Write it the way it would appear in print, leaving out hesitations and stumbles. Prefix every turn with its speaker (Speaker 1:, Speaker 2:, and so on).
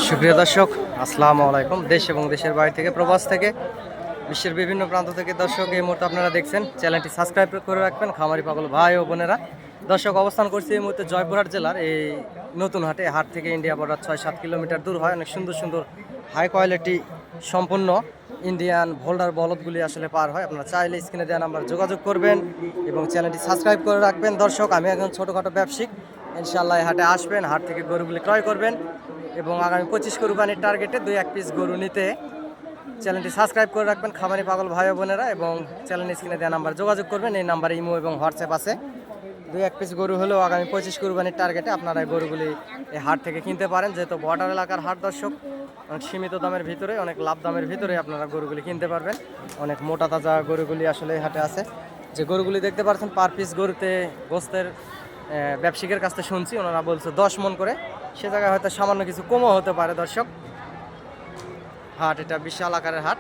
Speaker 1: সুপ্রিয় দর্শক, আসসালামু আলাইকুম। দেশ এবং দেশের বাইরে থেকে, প্রবাস থেকে, বিশ্বের বিভিন্ন প্রান্ত থেকে দর্শক এই মুহূর্তে আপনারা দেখছেন। চ্যানেলটি সাবস্ক্রাইব করে রাখবেন খামারি পাগল ভাই ও বোনেরা। দর্শক, অবস্থান করছি এই মুহূর্তে জয়পুরহাট জেলার এই নতুন হাটে। হাট থেকে ইন্ডিয়া বর্ডার 6-7 কিলোমিটার দূর হয়। অনেক সুন্দর সুন্দর হাই কোয়ালিটি সম্পূর্ণ ইন্ডিয়ান ভোল্ডার বলদগুলি আসলে পার হয়। আপনারা চাইলে স্ক্রিনে দেওয়া নাম্বার যোগাযোগ করবেন এবং চ্যানেলটি সাবস্ক্রাইব করে রাখবেন। দর্শক, আমি একজন ছোটোখাটো ব্যবসায়িক, ইনশাআল্লাহ এই হাটে আসবেন, হাট থেকে গরুগুলি ক্রয় করবেন এবং আগামী 25 কোরবানির টার্গেটে 2-1 পিস গরু নিতে চ্যানেলটি সাবস্ক্রাইব করে রাখবেন খামারি পাগল ভাই ও বোনেরা এবং চ্যানেল স্ক্রিনে দেওয়া নাম্বার যোগাযোগ করবেন। এই নাম্বারে ইমো এবং হোয়াটসঅ্যাপ আছে। 2-1 পিস গরু হলেও আগামী 25 কোরবানির টার্গেটে আপনারা এই গরুগুলি এই হাট থেকে কিনতে পারেন। যেহেতু বর্ডার এলাকার হাট দর্শক, অনেক সীমিত দামের ভিতরে, অনেক লাভ দামের ভিতরে আপনারা গরুগুলি কিনতে পারবেন। অনেক মোটা তাজা গরুগুলি আসলে এই হাটে আছে। যে গরুগুলি দেখতে পাচ্ছেন, পার পিস গরুতে গোস্তের ব্যবসায়িকের কাছ থেকে শুনছি, ওনারা বলছে 10 মণ করে। সে জায়গায় হয়তো সামান্য কিছু কমও হতে পারে। দর্শক, হাট এটা বিশাল আকারের হাট।